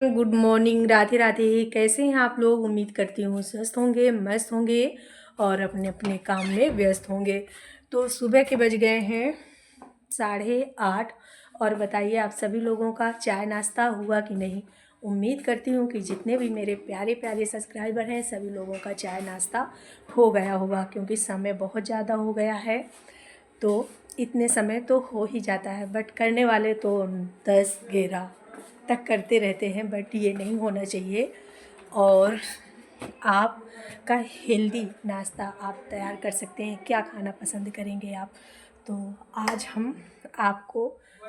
Good morning, Radhe Radhe. कैसे हैं आप लोग? उम्मीद करती हूँ स्वस्थ होंगे, मस्त होंगे और अपने अपने काम में व्यस्त होंगे। तो सुबह के बज गए हैं 8:30 और बताइए आप सभी लोगों का चाय नाश्ता हुआ कि नहीं। उम्मीद करती हूँ कि जितने भी मेरे प्यारे प्यारे सब्सक्राइबर हैं सभी लोगों का चाय नाश्ता हो गया होगा, क्योंकि समय बहुत ज़्यादा हो गया है। तो इतने समय तो हो ही जाता है, बट करने वाले तो 10-11 तक करते रहते हैं, बट ये नहीं होना चाहिए। और आपका हेल्दी नाश्ता आप तैयार कर सकते हैं। क्या खाना पसंद करेंगे आप? तो आज हम आपको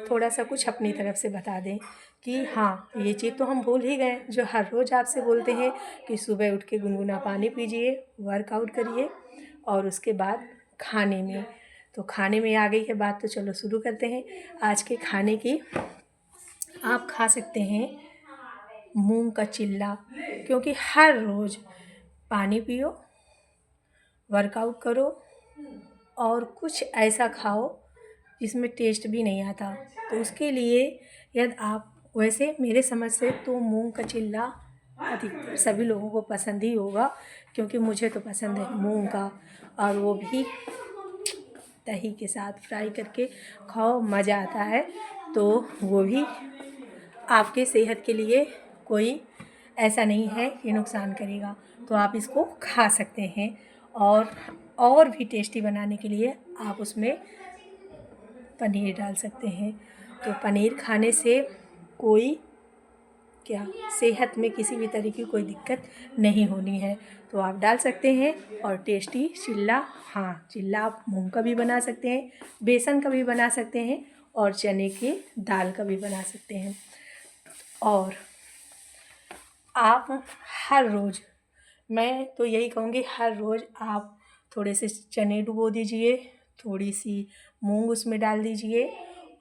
थोड़ा सा कुछ अपनी तरफ से बता दें कि हाँ, ये चीज़ तो हम भूल ही गए जो हर रोज़ आपसे बोलते हैं कि सुबह उठ के गुनगुना पानी पीजिए, वर्कआउट करिए और उसके बाद खाने में। तो खाने में आ गई है बात, तो चलो शुरू करते हैं आज के खाने की। आप खा सकते हैं मूंग का चिल्ला, क्योंकि हर रोज़ पानी पियो, वर्कआउट करो और कुछ ऐसा खाओ जिसमें टेस्ट भी नहीं आता। तो उसके लिए यदि आप, वैसे मेरे समझ से तो मूंग का चिल्ला अधिकतर सभी लोगों को पसंद ही होगा, क्योंकि मुझे तो पसंद है मूंग का। और वो भी दही के साथ फ्राई करके खाओ, मज़ा आता है। तो वो भी आपके सेहत के लिए कोई ऐसा नहीं है कि नुकसान करेगा, तो आप इसको खा सकते हैं। और भी टेस्टी बनाने के लिए आप उसमें पनीर डाल सकते हैं। तो पनीर खाने से कोई क्या, सेहत में किसी भी तरह की कोई दिक्कत नहीं होनी है, तो आप डाल सकते हैं। और टेस्टी चिल्ला, हाँ चिल्ला आप मूंग का भी बना सकते हैं, बेसन का भी बना सकते हैं और चने की दाल का भी बना सकते हैं। और आप हर रोज़, मैं तो यही कहूँगी हर रोज़ आप थोड़े से चने डुबो दीजिए, थोड़ी सी मूंग उसमें डाल दीजिए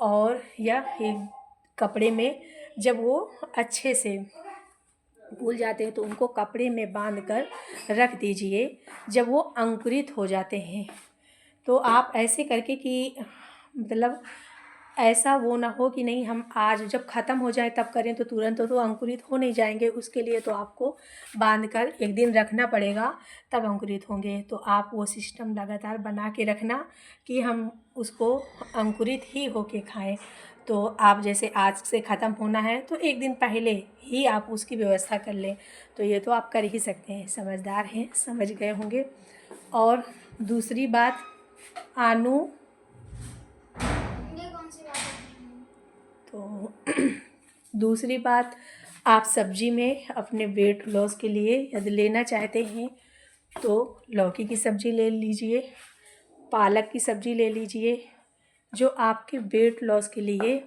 और या एक कपड़े में, जब वो अच्छे से फूल जाते हैं तो उनको कपड़े में बांध कर रख दीजिए। जब वो अंकुरित हो जाते हैं तो आप ऐसे करके कि मतलब ऐसा वो ना हो कि नहीं हम आज जब ख़त्म हो जाए तब करें, तो तुरंत तो अंकुरित हो नहीं जाएंगे। उसके लिए तो आपको बांध कर एक दिन रखना पड़ेगा, तब अंकुरित होंगे। तो आप वो सिस्टम लगातार बना के रखना कि हम उसको अंकुरित ही होके खाएं। तो आप जैसे आज से ख़त्म होना है तो एक दिन पहले ही आप उसकी व्यवस्था कर लें। तो ये तो आप कर ही सकते हैं, समझदार हैं, समझ गए होंगे। और दूसरी बात, आलू, तो दूसरी बात, आप सब्जी में अपने वेट लॉस के लिए यदि लेना चाहते हैं तो लौकी की सब्ज़ी ले लीजिए, पालक की सब्ज़ी ले लीजिए, जो आपके वेट लॉस के लिए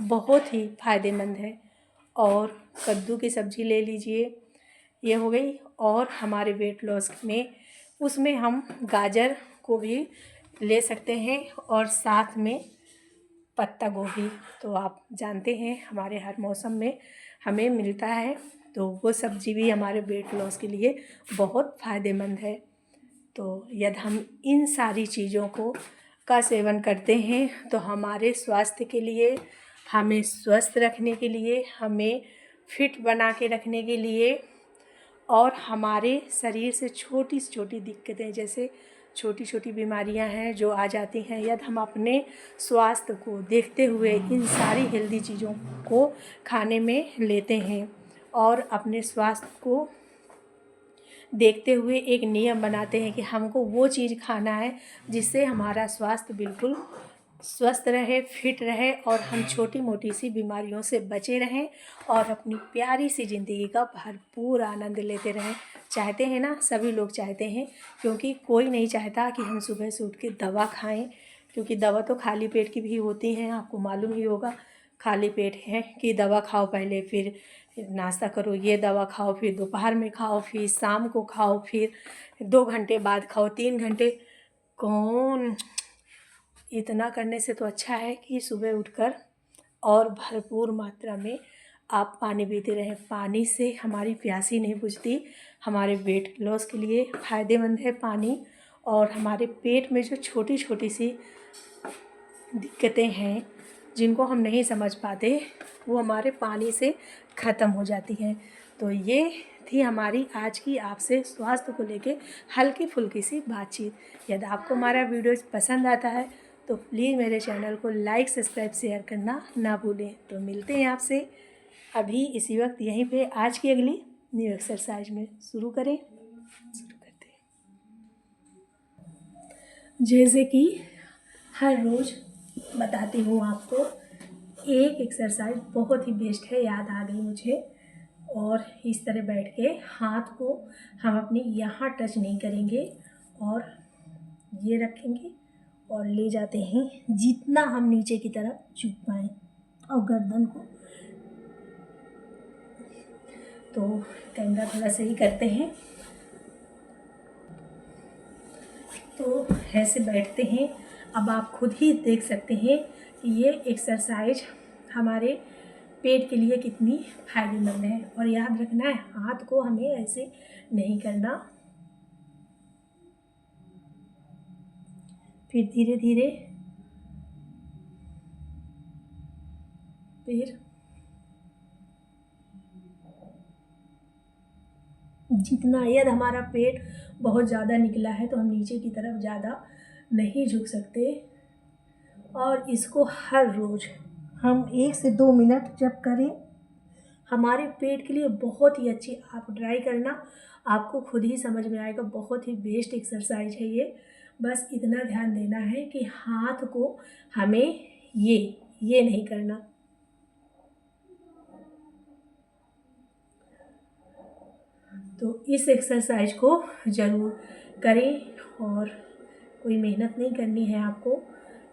बहुत ही फ़ायदेमंद है। और कद्दू की सब्ज़ी ले लीजिए, ये हो गई। और हमारे वेट लॉस में उसमें हम गाजर को भी ले सकते हैं और साथ में पत्ता गोभी, तो आप जानते हैं हमारे हर मौसम में हमें मिलता है, तो वो सब्ज़ी भी हमारे वेट लॉस के लिए बहुत फ़ायदेमंद है। तो यदि हम इन सारी चीज़ों को का सेवन करते हैं तो हमारे स्वास्थ्य के लिए, हमें स्वस्थ रखने के लिए, हमें फिट बना के रखने के लिए और हमारे शरीर से छोटी से छोटी दिक्कतें, जैसे छोटी छोटी बीमारियां हैं जो आ जाती हैं, यदि हम अपने स्वास्थ्य को देखते हुए इन सारी हेल्दी चीज़ों को खाने में लेते हैं और अपने स्वास्थ्य को देखते हुए एक नियम बनाते हैं कि हमको वो चीज़ खाना है जिससे हमारा स्वास्थ्य बिल्कुल स्वस्थ रहे, फिट रहे और हम छोटी मोटी सी बीमारियों से बचे रहें और अपनी प्यारी सी ज़िंदगी का भरपूर आनंद लेते रहें। चाहते हैं ना, सभी लोग चाहते हैं, क्योंकि कोई नहीं चाहता कि हम सुबह से उठ के दवा खाएं, क्योंकि दवा तो खाली पेट की भी होती हैं, आपको मालूम ही होगा। खाली पेट है कि दवा खाओ पहले, फिर नाश्ता करो, ये दवा खाओ, फिर दोपहर में खाओ, फिर शाम को खाओ, फिर 2 घंटे बाद खाओ, 3 घंटे। कौन, इतना करने से तो अच्छा है कि सुबह उठकर और भरपूर मात्रा में आप पानी पीते रहें। पानी से हमारी प्यास ही नहीं बुझती। हमारे वेट लॉस के लिए फ़ायदेमंद है पानी। और हमारे पेट में जो छोटी छोटी सी दिक्कतें हैं जिनको हम नहीं समझ पाते वो हमारे पानी से ख़त्म हो जाती हैं। तो ये थी हमारी आज की आपसे स्वास्थ्य को लेके हल्की फुल्की सी बातचीत। यदि आपको हमारा वीडियो पसंद आता है तो प्लीज़ मेरे चैनल को लाइक सब्सक्राइब शेयर करना ना भूलें। तो मिलते हैं आपसे अभी इसी वक्त यहीं पे आज की अगली न्यू एक्सरसाइज में। शुरू करते हैं। जैसे कि हर रोज़ बताती हूँ आपको, एक एक्सरसाइज बहुत ही बेस्ट है, याद आ गई मुझे। और इस तरह बैठ के हाथ को हम अपने यहाँ टच नहीं करेंगे और ये रखेंगे और ले जाते हैं जितना हम नीचे की तरफ झुक पाएँ और गर्दन को। तो कैमरा थोड़ा सही करते हैं। तो ऐसे बैठते हैं। अब आप खुद ही देख सकते हैं कि ये एक्सरसाइज हमारे पेट के लिए कितनी फायदेमंद है। और याद रखना है, हाथ को हमें ऐसे नहीं करना। फिर धीरे धीरे फिर जितना, यदि हमारा पेट बहुत ज़्यादा निकला है तो हम नीचे की तरफ ज़्यादा नहीं झुक सकते। और इसको हर रोज़ हम 1 से 2 मिनट जब करें, हमारे पेट के लिए बहुत ही अच्छी। आप ट्राई करना, आपको खुद ही समझ में आएगा। बहुत ही बेस्ट एक्सरसाइज है ये। बस इतना ध्यान देना है कि हाथ को हमें ये नहीं करना। तो इस एक्सरसाइज को ज़रूर करें और कोई मेहनत नहीं करनी है आपको,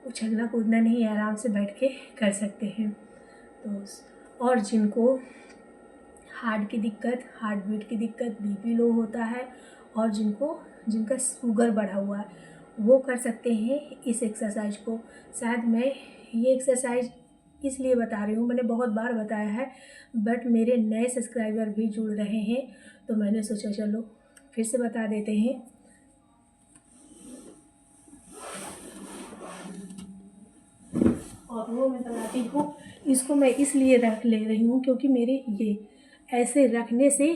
उछलना कूदना नहीं है, आराम से बैठ के कर सकते हैं। तो और जिनको हार्ट की दिक्कत, हार्ट बीट की दिक्कत, बीपी लो होता है और जिनका शुगर बढ़ा हुआ है, वो कर सकते हैं इस एक्सरसाइज को। शायद मैं ये एक्सरसाइज इसलिए बता रही हूँ, मैंने बहुत बार बताया है, बट मेरे नए सब्सक्राइबर भी जुड़ रहे हैं तो मैंने सोचा चलो फिर से बता देते हैं। और वो मैं बताती हूँ, इसको मैं इसलिए रख ले रही हूँ क्योंकि मेरे ये ऐसे रखने से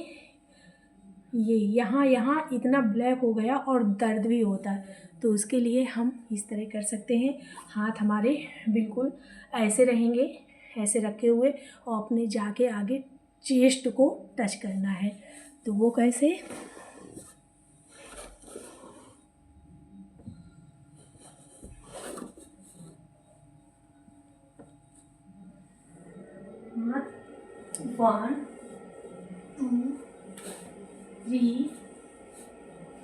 ये यहाँ इतना ब्लैक हो गया और दर्द भी होता है। तो उसके लिए हम इस तरह कर सकते हैं। हाथ हमारे बिल्कुल ऐसे रहेंगे, ऐसे रखे हुए, और अपने जाके आगे चेस्ट को टच करना है। तो वो कैसे, हाथ 1 2 3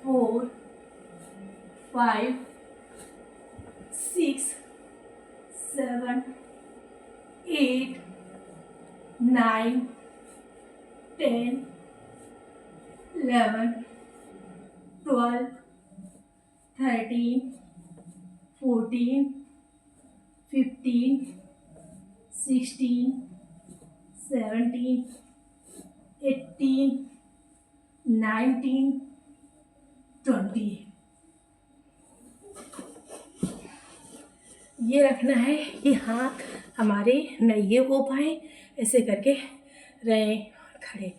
4 5 6 7 8 9 10 11 12 13 14 15 16 17 18 19 20। ये रखना है कि हाथ हमारे न ये हो पाए, ऐसे करके रहें खड़े।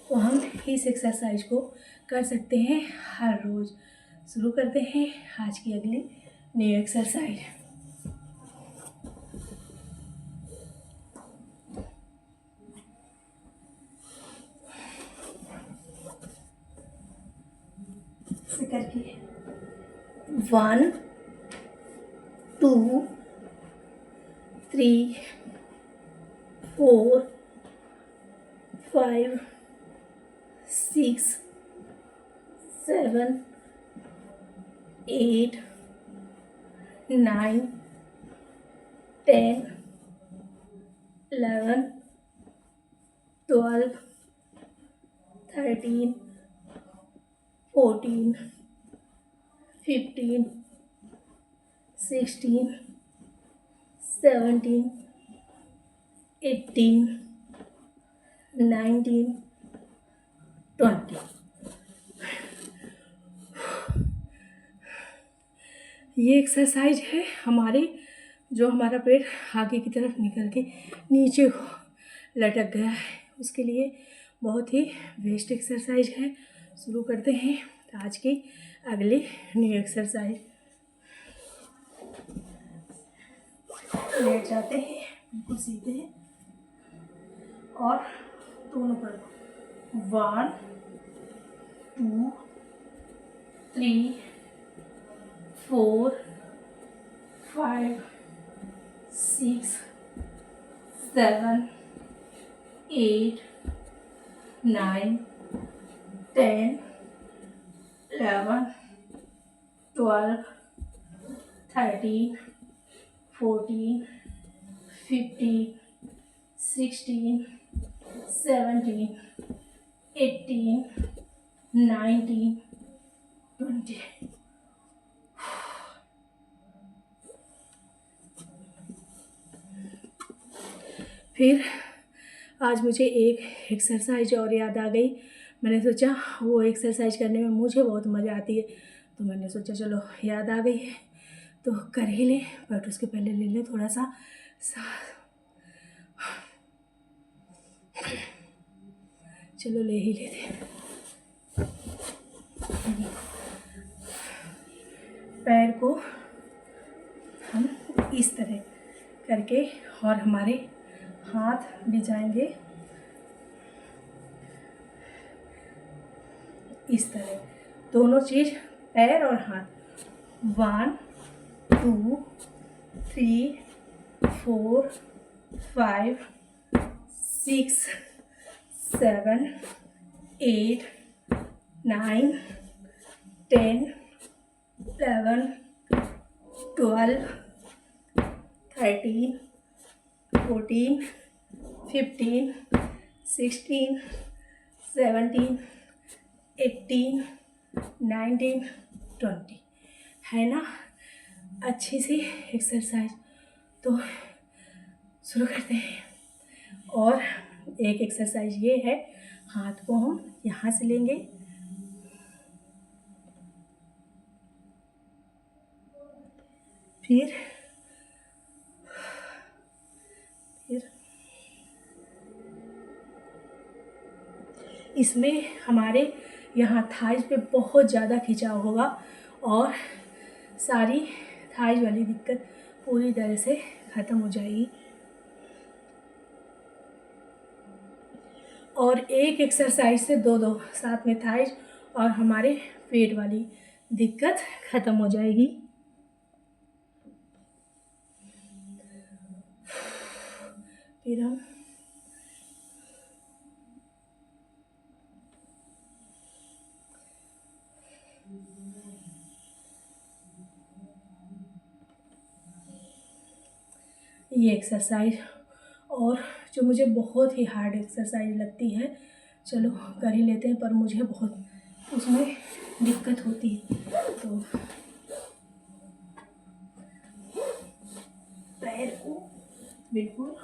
तो हम इस एक्सरसाइज को कर सकते हैं हर रोज़। शुरू करते हैं आज की अगली न्यू एक्सरसाइज। ऐसे करके 1 2 3 4 5 6 7 8 9 10 11 12 13 14 15 16 17 18 19 20। ये एक्सरसाइज है हमारे जो हमारा पेट आगे की तरफ निकल के नीचे लटक गया है, उसके लिए बहुत ही बेस्ट एक्सरसाइज है। शुरू करते हैं आज की अगली न्यू एक्सरसाइज। लेट जाते हैं बिल्कुल सीधे और दोनों पर 1 2 3 4 5 6 7 8 9 10 11 12 13 14 15 16 17 18 19 20। फिर आज मुझे एक एक्सरसाइज और याद आ गई। मैंने सोचा वो एक्सरसाइज करने में मुझे बहुत मज़ा आती है, तो मैंने सोचा चलो याद आ गई है तो कर ही लें, बट उसके पहले ले लें थोड़ा सा चलो ले ही लेते हैं। पैर को हम इस तरह करके और हमारे हाथ भी जाएंगे इस तरह, दोनों चीज़ पैर और हाथ। 1 2 3 4 5 6 7 8 9 10 11 12 13 14 15 16 17 18 19 20 है ना। अच्छी सी एक्सरसाइज, तो शुरू करते हैं। और एक एक्सरसाइज ये है, हाथ को हम यहाँ से लेंगे, फिर इसमें हमारे यहाँ थाइज पे बहुत ज़्यादा खिंचाव होगा और सारी थाइज वाली दिक्कत पूरी तरह से ख़त्म हो जाएगी। और एक एक्सरसाइज से दो साथ में थाइज और हमारे पेट वाली दिक्कत ख़त्म हो जाएगी। फिर हम ये एक्सरसाइज, और जो मुझे बहुत ही हार्ड एक्सरसाइज लगती है, चलो कर ही लेते हैं, पर मुझे बहुत उसमें दिक्कत होती है। तो पैर को बिल्कुल,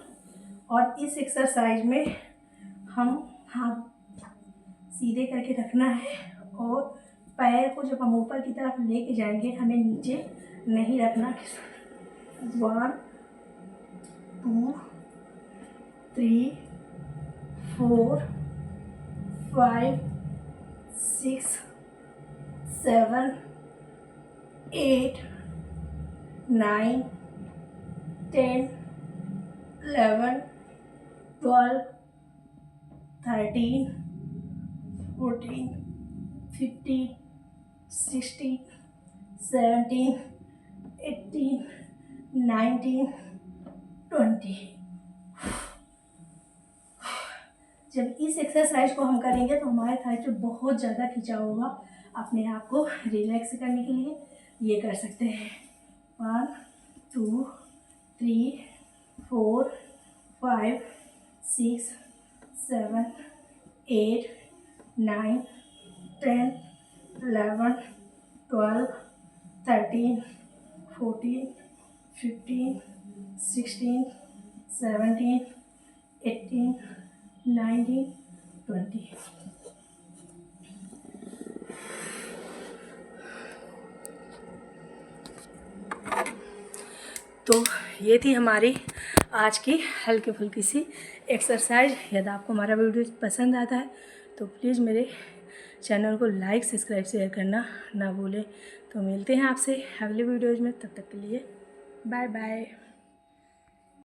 और इस एक्सरसाइज में हम हाथ सीधे करके रखना है और पैर को जब हम ऊपर की तरफ लेके जाएंगे, हमें नीचे नहीं रखना। 1 2 3 4 5 6 7 8 9 10 11 12 13 14 15 16 17 18 19 20। जब इस एक्सरसाइज को हम करेंगे तो हमारे थाई पे बहुत ज़्यादा खिंचाव होगा। अपने आप को रिलैक्स करने के लिए ये कर सकते हैं। 1 2 3 4 5 6 7 8 9 10 11 12 13 14 15 16 17 18 19 20। तो ये थी हमारी आज की हल्की फुल्की सी एक्सरसाइज। यदि आपको हमारा वीडियो पसंद आता है तो प्लीज़ मेरे चैनल को लाइक सब्सक्राइब शेयर करना ना भूलें। तो मिलते हैं आपसे अगले वीडियोज़ में, तब तक के लिए बाय बाय।